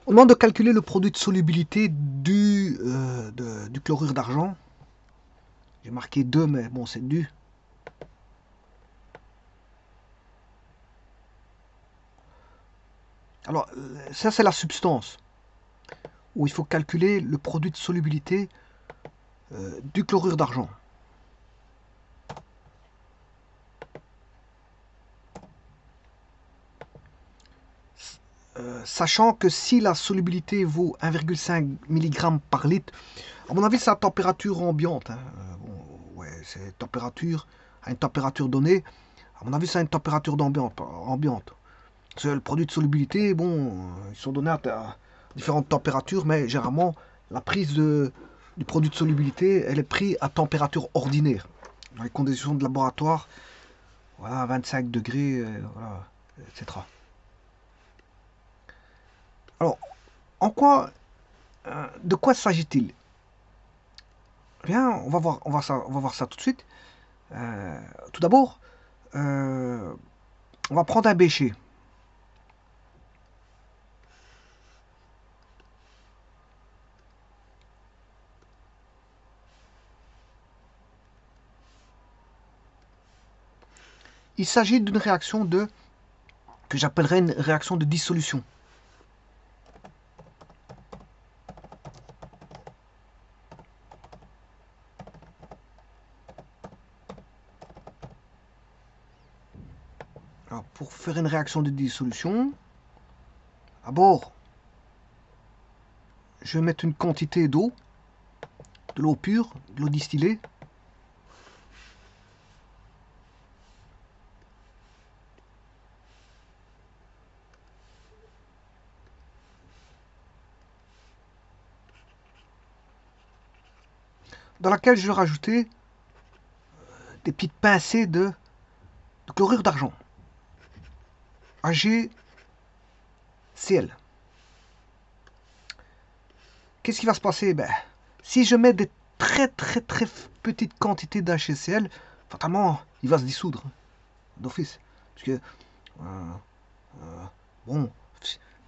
On demande de calculer le produit de solubilité du chlorure d'argent. J'ai marqué 2, mais bon, c'est du. Alors, ça, c'est la substance, où il faut calculer le produit de solubilité du chlorure d'argent. Sachant que si la solubilité vaut 1,5 mg par litre, à mon avis, c'est à température ambiante. Hein. Bon, ouais, c'est température, à une température donnée. À mon avis, c'est à une température ambiante. Le produit de solubilité, bon, ils sont donnés à différentes températures, mais généralement, la prise du produit de solubilité, elle est prise à température ordinaire. Dans les conditions de laboratoire, voilà, 25 degrés, voilà, etc. Alors, de quoi s'agit-il? Bien, on va voir ça tout de suite. Tout d'abord, on va prendre un bécher. Il s'agit d'une réaction que j'appellerais une réaction de dissolution. Alors, pour faire une réaction de dissolution, d'abord, je vais mettre une quantité d'eau, de l'eau pure, de l'eau distillée. Dans laquelle je vais rajouter des petites pincées de chlorure d'argent, AgCl. Qu'est-ce qui va se passer? Si je mets des très petites quantités d'HCl, fatalement, il va se dissoudre d'office. Parce que, bon,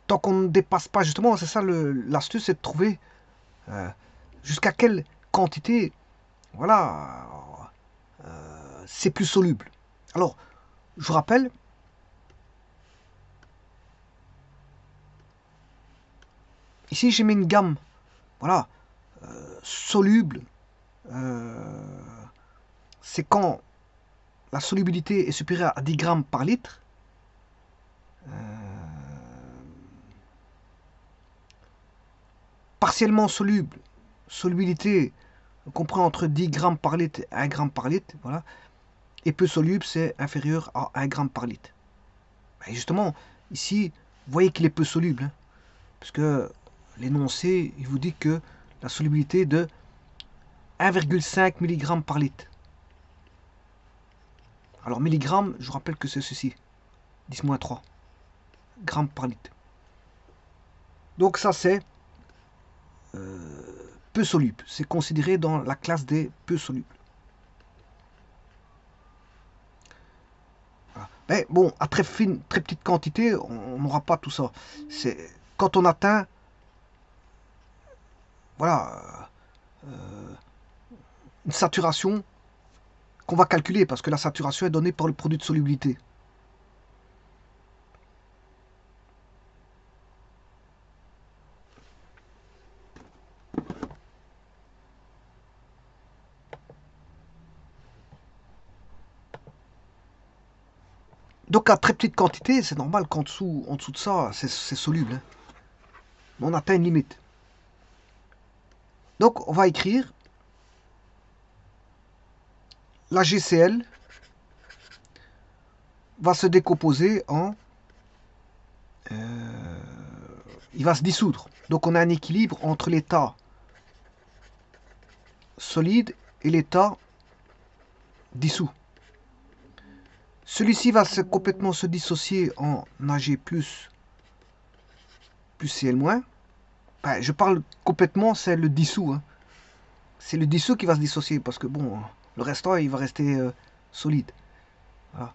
tant qu'on ne dépasse pas, justement, c'est ça l'astuce, c'est de trouver jusqu'à quelle quantité, voilà, c'est plus soluble. Alors, je vous rappelle, ici j'ai mis une gamme, voilà, soluble, c'est quand la solubilité est supérieure à 10 grammes par litre. Partiellement soluble, solubilité comprend entre 10 grammes par litre et 1 gramme par litre, voilà. Et peu soluble, c'est inférieur à 1 gramme par litre. Et justement, ici, vous voyez qu'il est peu soluble, hein, parce que l'énoncé, il vous dit que la solubilité est de 1,5 mg par litre. Alors, milligramme, je vous rappelle que c'est ceci, 10-3 grammes par litre. Donc ça, c'est peu soluble. C'est considéré dans la classe des peu solubles. Voilà. Mais bon, à très petite quantité, on n'aura pas tout ça. C'est quand on atteint, voilà, une saturation qu'on va calculer, parce que la saturation est donnée par le produit de solubilité. Donc à très petite quantité, c'est normal qu'en dessous, en dessous de ça, c'est soluble. Hein. Mais on atteint une limite. Donc on va écrire la GCl va se décomposer en... il va se dissoudre. Donc on a un équilibre entre l'état solide et l'état dissous. Celui-ci va complètement se dissocier en Ag plus Cl-. Je parle complètement, c'est le dissous. Hein. C'est le dissous qui va se dissocier parce que bon, le restant il va rester solide. Voilà.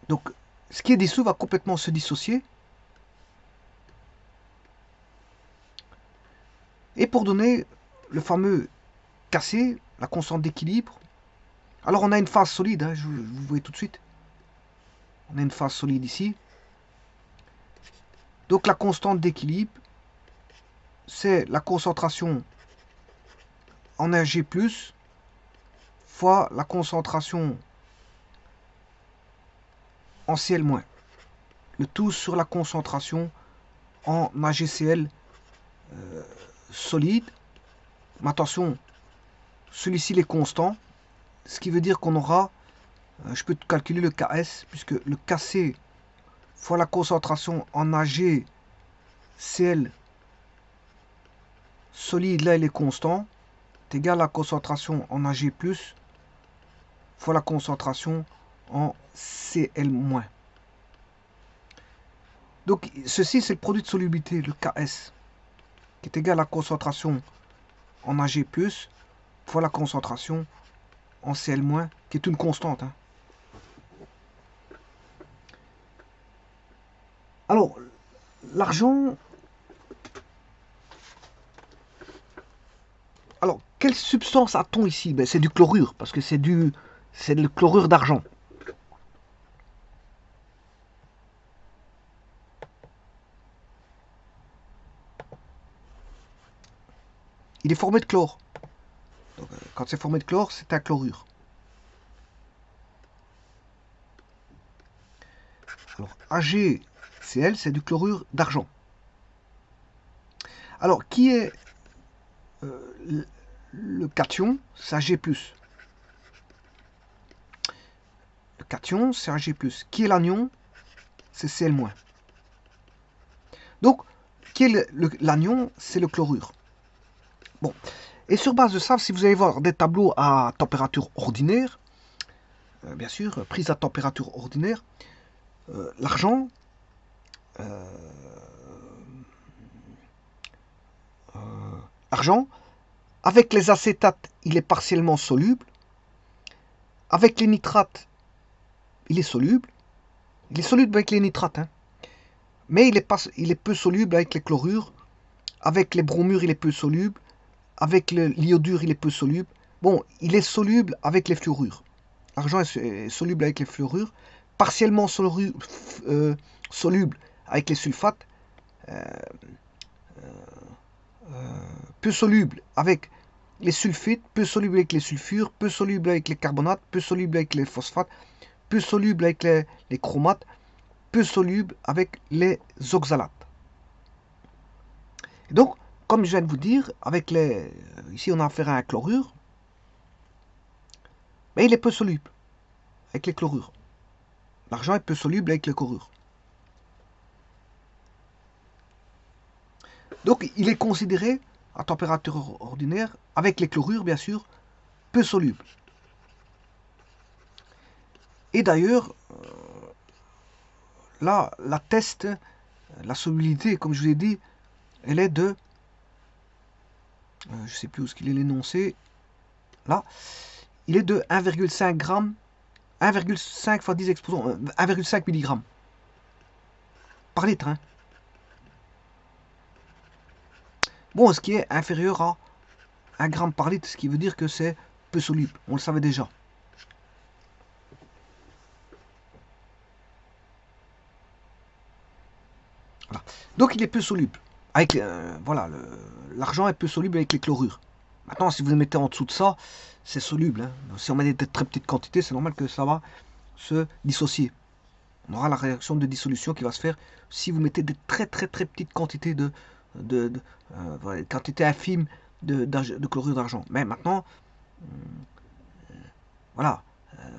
Donc ce qui est dissous va complètement se dissocier. Et pour donner le fameux Kc, la constante d'équilibre, alors on a une phase solide, hein, vous voyez tout de suite. On a une phase solide ici. Donc la constante d'équilibre, c'est la concentration en Ag+, fois la concentration en Cl-. Le tout sur la concentration en AgCl solide. Mais attention, celui-ci est constant, ce qui veut dire qu'on aura, je peux calculer le Ks, puisque le Kc fois la concentration en AgCl solide, là il est constant, est égal à la concentration en Ag+, fois la concentration en Cl-. Donc ceci c'est le produit de solubilité, le Ks, qui est égal à la concentration en Ag+, fois la concentration en Cl-, qui est une constante. Hein. Alors, l'argent... Alors, quelle substance a-t-on ici? Ben, c'est du chlorure, parce que c'est le chlorure d'argent. Il est formé de chlore. Donc, quand c'est formé de chlore, c'est un chlorure. Alors, AgCl, c'est du chlorure d'argent. Alors, qui est le cation? C'est Ag+. Le cation, c'est Ag+. Qui est l'anion? C'est Cl-. Donc, qui est l'anion? C'est le chlorure. Bon. Et sur base de ça, si vous allez voir des tableaux à température ordinaire, bien sûr, prise à température ordinaire, l'argent avec les acétates, il est partiellement soluble. Avec les nitrates, il est soluble. Il est soluble avec les nitrates, hein. Mais il est peu soluble avec les chlorures. Avec les bromures, il est peu soluble. Avec l'iodure, il est peu soluble. Bon, il est soluble avec les fluorures. L'argent est soluble avec les fluorures. Partiellement soluble avec les sulfates. Peu soluble avec les sulfites, peu soluble avec les sulfures, peu soluble avec les carbonates, peu soluble avec les phosphates, peu soluble avec les chromates, peu soluble avec les oxalates. Et donc, comme je viens de vous dire, avec ici on a affaire à un chlorure, mais il est peu soluble avec les chlorures. L'argent est peu soluble avec les chlorures. Donc, il est considéré à température ordinaire, avec les chlorures bien sûr, peu soluble. Et d'ailleurs, là, la test, la solubilité, comme je vous l'ai dit, elle est de, je ne sais plus où est-ce qu'il est l'énoncé, là, il est de 1,5 g, 1,5 fois 10 exposants, 1,5 mg par litre. Hein. Bon, ce qui est inférieur à 1 g par litre, ce qui veut dire que c'est peu soluble, on le savait déjà. Voilà. Donc il est peu soluble. Avec, voilà, l'argent est peu soluble avec les chlorures. Maintenant, si vous le mettez en dessous de ça, c'est soluble. Hein. Si on met des très petites quantités, c'est normal que ça va se dissocier. On aura la réaction de dissolution qui va se faire si vous mettez des très petites quantités voilà, quantité infime de chlorure d'argent. Mais maintenant, voilà,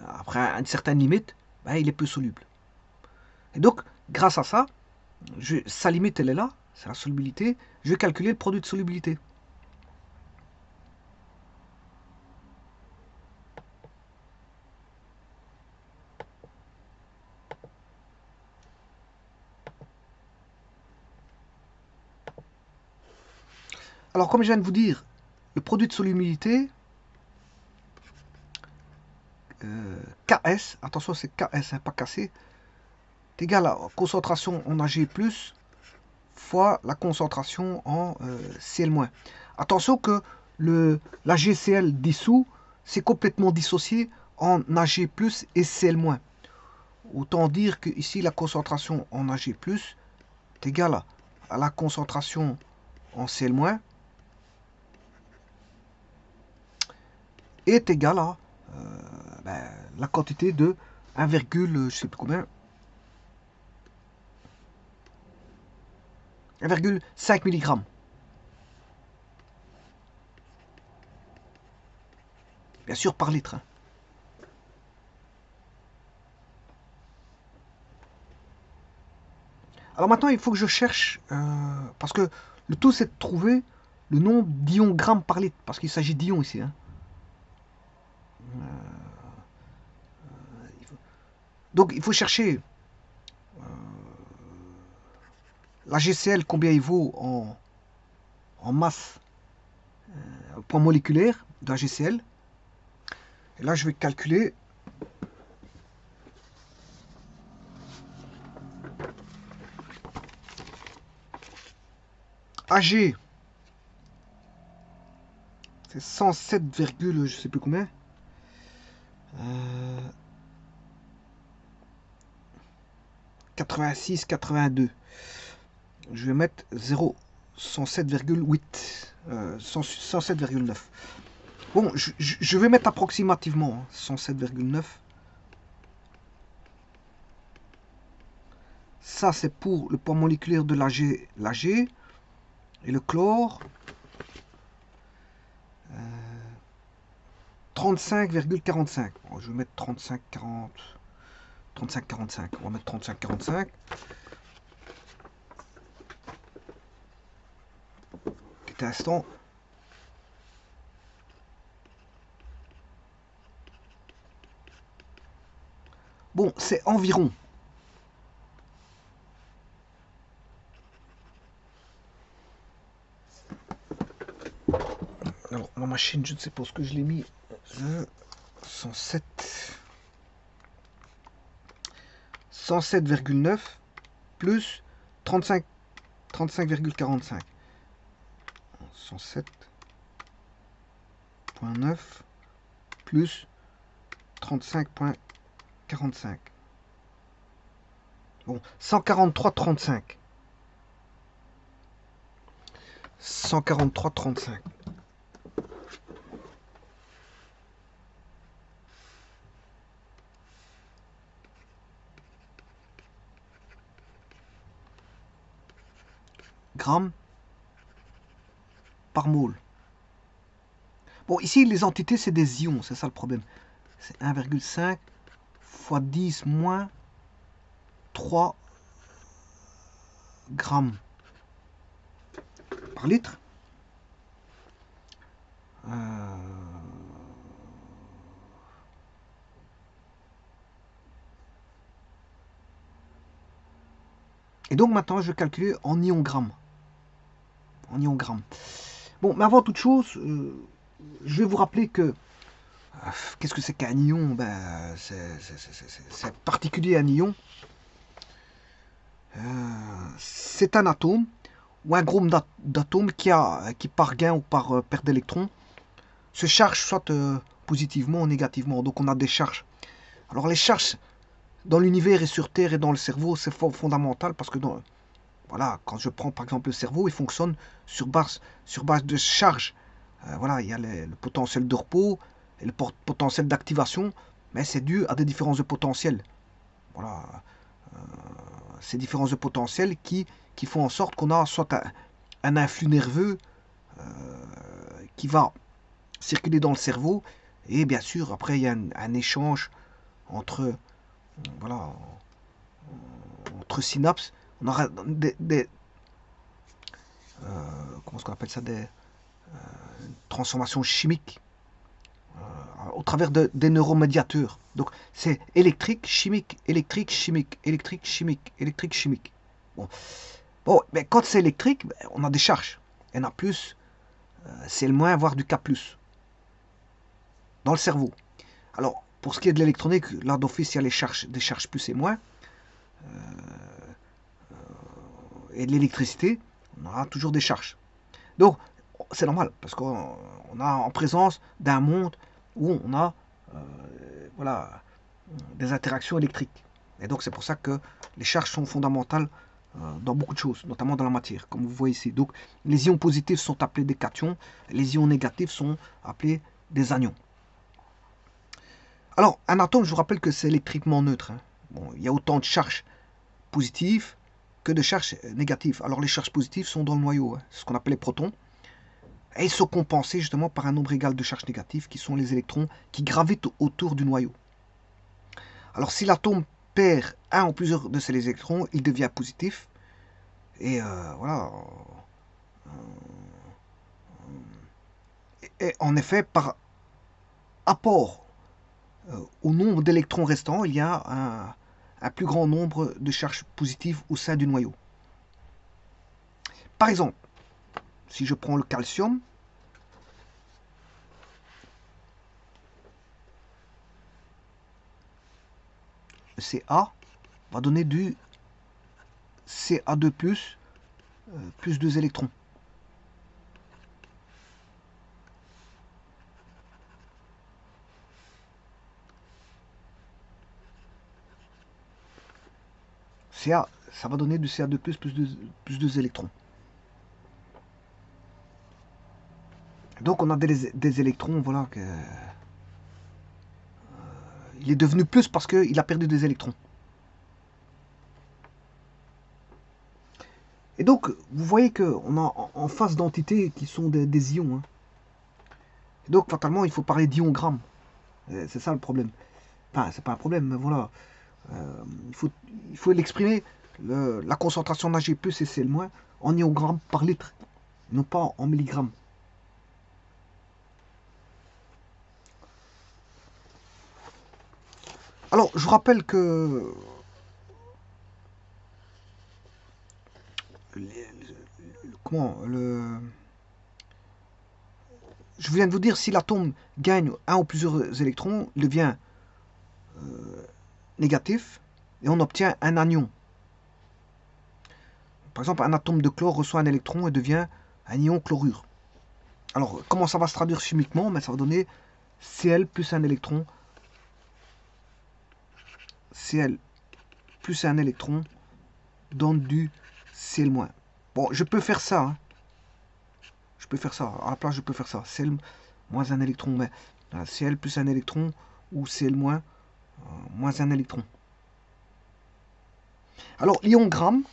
après une certaine limite, ben, il est peu soluble. Et donc, grâce à ça, sa limite elle est là, c'est la solubilité, je vais calculer le produit de solubilité. Alors comme je viens de vous dire, le produit de solubilité, Ks, attention c'est Ks, hein, pas Kc, est égal à la concentration en Ag+, fois la concentration en Cl-. Attention que la GCL dissous, c'est complètement dissocié en Ag+ et Cl-. Autant dire que ici la concentration en Ag+ est égale à la concentration en Cl- est égale à la quantité de 1, je sais plus combien, 1,5 mg. Bien sûr par litre. Hein. Alors maintenant, il faut que je cherche, parce que le tout c'est de trouver le nombre d'ions grammes par litre, parce qu'il s'agit d'ions ici. Hein. Donc il faut chercher la GCL, combien il vaut en masse, point moléculaire de la GCL. Et là, je vais calculer Ag, c'est 107, je sais plus combien. 86, 82. Je vais mettre 0, 107,8, 107,9. Bon, je vais mettre approximativement 107,9. Ça, c'est pour le poids moléculaire de l'Ag et le chlore. 35,45. Bon, je vais mettre 35,40. 35,45. On va mettre 35,45. Petit instant. Bon, c'est environ. Alors, ma machine, je ne sais pas ce que je l'ai mis. 107. 107,9 plus 35,45. 107,9 plus 35,45. Bon, 143,35. 143,35. Grammes par mole. Bon, ici, les entités, c'est des ions, c'est ça le problème. C'est 1,5 fois 10 moins 3 grammes par litre. Et donc maintenant, je vais calculer en ion grammes. En ion grammes. Bon, mais avant toute chose, je vais vous rappeler que qu'est-ce que c'est qu'un ion? C'est particulier un ion. C'est un atome ou un groupe d'atomes qui par gain ou par perte d'électrons se charge soit positivement ou négativement. Donc on a des charges. Alors les charges dans l'univers et sur Terre et dans le cerveau, c'est fondamental parce que voilà, quand je prends par exemple le cerveau, il fonctionne sur base de charges. Voilà, il y a le potentiel de repos et le potentiel d'activation, mais c'est dû à des différences de potentiel. Voilà, ces différences de potentiel qui font en sorte qu'on a soit un influx nerveux qui va circuler dans le cerveau, et bien sûr, après, il y a un échange entre, voilà, entre synapses. On aura comment est-ce qu'on appelle ça, des transformations chimiques au travers des neuromédiateurs. Donc c'est électrique, chimique, électrique, chimique, électrique, chimique, électrique, chimique. Bon, mais quand c'est électrique, on a des charges. Il y en a plus, c'est le moins, voire du K+, dans le cerveau. Alors, pour ce qui est de l'électronique, là d'office, il y a des charges plus et moins. Et de l'électricité, on aura toujours des charges. Donc, c'est normal, parce qu'on a en présence d'un monde où on a voilà, des interactions électriques. Et donc c'est pour ça que les charges sont fondamentales dans beaucoup de choses, notamment dans la matière, comme vous voyez ici. Donc les ions positifs sont appelés des cations, les ions négatifs sont appelés des anions. Alors un atome, je vous rappelle que c'est électriquement neutre. Hein. Bon, il y a autant de charges positives que de charges négatives. Alors les charges positives sont dans le noyau, hein, c'est ce qu'on appelle les protons. Et ils sont compensés justement par un nombre égal de charges négatives qui sont les électrons qui gravitent autour du noyau. Alors si l'atome perd un ou plusieurs de ses électrons, il devient positif. Et voilà. Et en effet, par rapport au nombre d'électrons restants, il y a un plus grand nombre de charges positives au sein du noyau. Par exemple, si je prends le calcium, le Ca va donner du Ca2+, plus 2 électrons. Ca, ça va donner du Ca2+, plus 2 électrons. Donc on a des électrons, voilà, que, il est devenu plus parce qu'il a perdu des électrons. Et donc, vous voyez qu'on a en face d'entités qui sont des ions. Hein. Et donc, fatalement, il faut parler d'ions-grammes. C'est ça le problème. Enfin, c'est pas un problème, mais voilà. Il faut l'exprimer, la concentration d'Ag+, et Cl- en ions-grammes par litre, non pas en milligrammes. Alors, je vous rappelle que comment je viens de vous dire, si l'atome gagne un ou plusieurs électrons, il devient négatif et on obtient un anion. Par exemple, un atome de chlore reçoit un électron et devient un ion chlorure. Alors, comment ça va se traduire chimiquement? Mais ça va donner Cl plus un électron. Cl plus un électron donne du Cl-. Bon, je peux faire ça. Hein. Je peux faire ça. À la place, je peux faire ça. Cl moins un électron. Mais Cl plus un électron ou Cl moins un électron. Alors, l'ion-gramme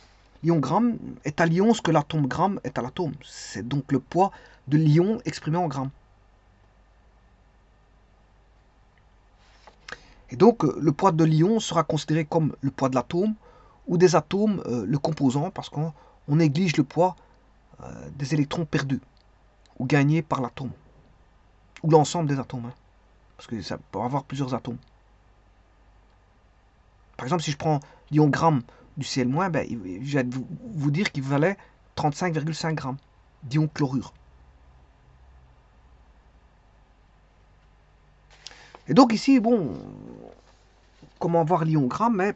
est à l'ion ce que l'atome gramme est à l'atome. C'est donc le poids de l'ion exprimé en grammes. Et donc, le poids de l'ion sera considéré comme le poids de l'atome ou des atomes, le composant, parce qu'on néglige le poids des électrons perdus ou gagnés par l'atome, ou l'ensemble des atomes, hein, parce que ça peut avoir plusieurs atomes. Par exemple, si je prends l'ion gramme du Cl-, ben, je vais vous dire qu'il valait 35,5 grammes d'ion chlorure. Et donc ici, bon, comment avoir l'ion gramme? Mais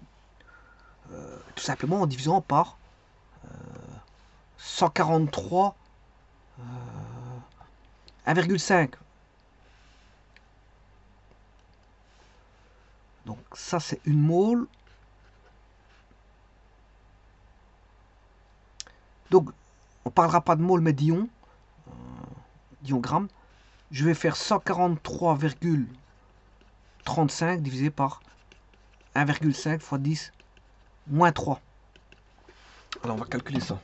tout simplement en divisant par 143 1,5. Donc ça c'est une mole. Donc on ne parlera pas de mole mais d'ion, gramme. Je vais faire 143,35 divisé par 1,5 fois 10 moins 3. Alors on va calculer ça.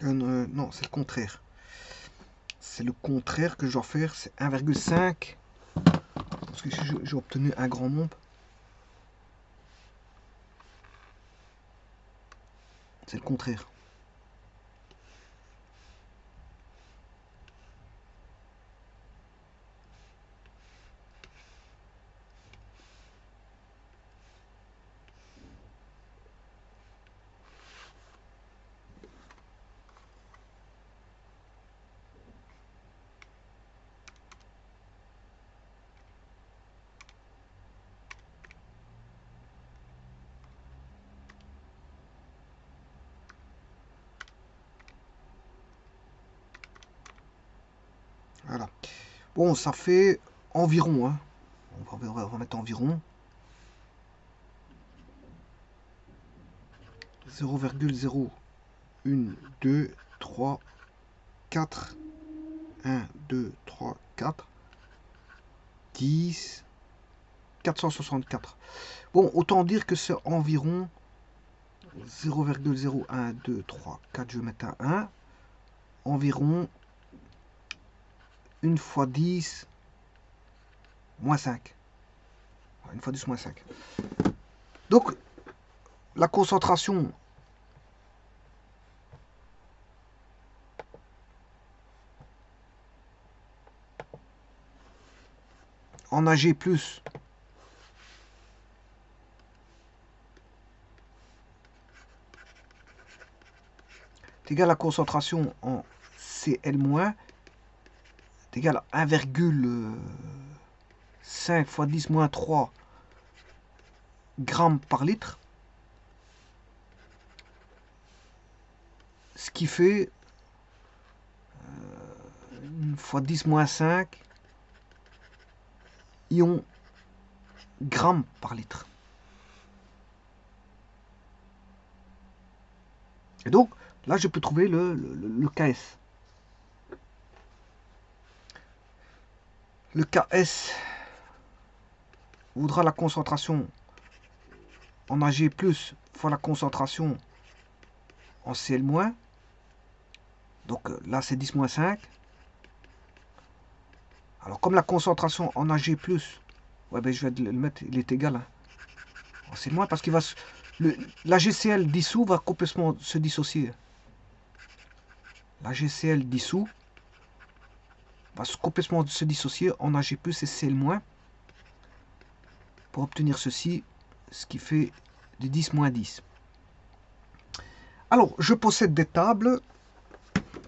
Non, c'est le contraire. C'est le contraire que je dois faire, c'est 1,5. Parce que j'ai obtenu un grand nombre. C'est le contraire. Voilà. Bon, ça fait environ, hein. On va mettre environ 0,01, 2, 3, 4, 1, 2, 3, 4, 10, 464. Bon, autant dire que c'est environ 0,01, 2, 3, 4, je vais mettre un 1, environ 1 fois 10 moins 5. 1 fois 10 moins 5. Donc, la concentration en Ag+, est égal à la concentration en Cl-, est égal à 1,5 fois 10 moins 3 grammes par litre. Ce qui fait 1 fois 10 moins 5 ions grammes par litre. Et donc, là, je peux trouver le KS. Le KS voudra la concentration en Ag+ fois la concentration en Cl-. Donc là, c'est 10 moins 5. Alors, comme la concentration en Ag+, ouais, ben, je vais le mettre, il est égal en Cl-, parce qu'il va l'AgCl dissous va complètement se dissocier. L'AgCl dissous va complètement se dissocier en Ag+ et Cl- pour obtenir ceci, ce qui fait de 10 moins 10. Alors, je possède des tables.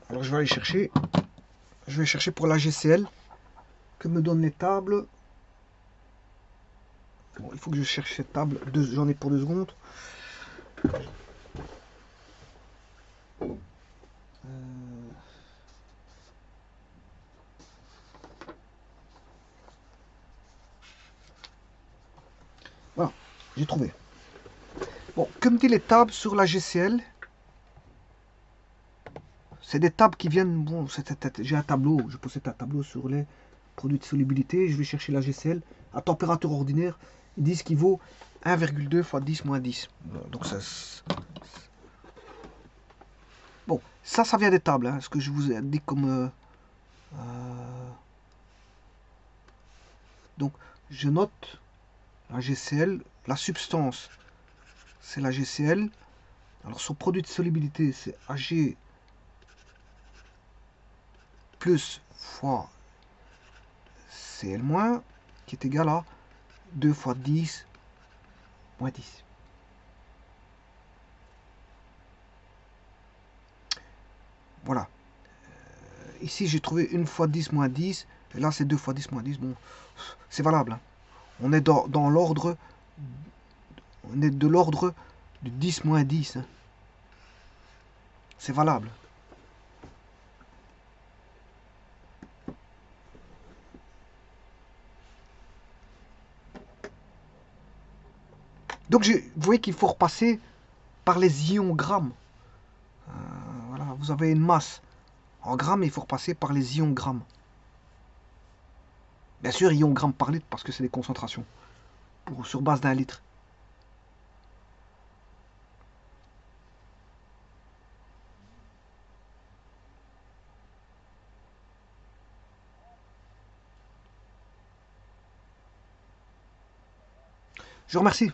Alors, je vais aller chercher. Je vais chercher pour l'AgCl. Que me donnent les tables? Bon, il faut que je cherche cette table. J'en ai pour 2 secondes. Voilà, j'ai trouvé. Bon, que me dit les tables sur l'AgCl? C'est des tables qui viennent. Bon, j'ai un tableau. Je possède un tableau sur les produits de solubilité. Je vais chercher l'AgCl à température ordinaire. Ils disent qu'il vaut 1,2 fois 10 moins 10. Donc ça. Bon, ça vient des tables. Hein, ce que je vous ai dit comme. Donc, je note l'AgCl. La substance, c'est l'AgCl. Alors, son produit de solubilité, c'est Ag plus fois Cl-, qui est égal à 2 fois 10 moins 10. Voilà. Ici, j'ai trouvé 1 fois 10 moins 10. Et là, c'est 2 fois 10 moins 10. Bon, c'est valable. Hein. On est dans l'ordre. On est de l'ordre de 10 moins 10. Hein. C'est valable. Donc, vous voyez qu'il faut repasser par les ions grammes. Voilà, vous avez une masse en grammes, il faut repasser par les ions grammes. Bien sûr, ions grammes par litre, parce que c'est des concentrations sur base d'un litre. Je vous remercie.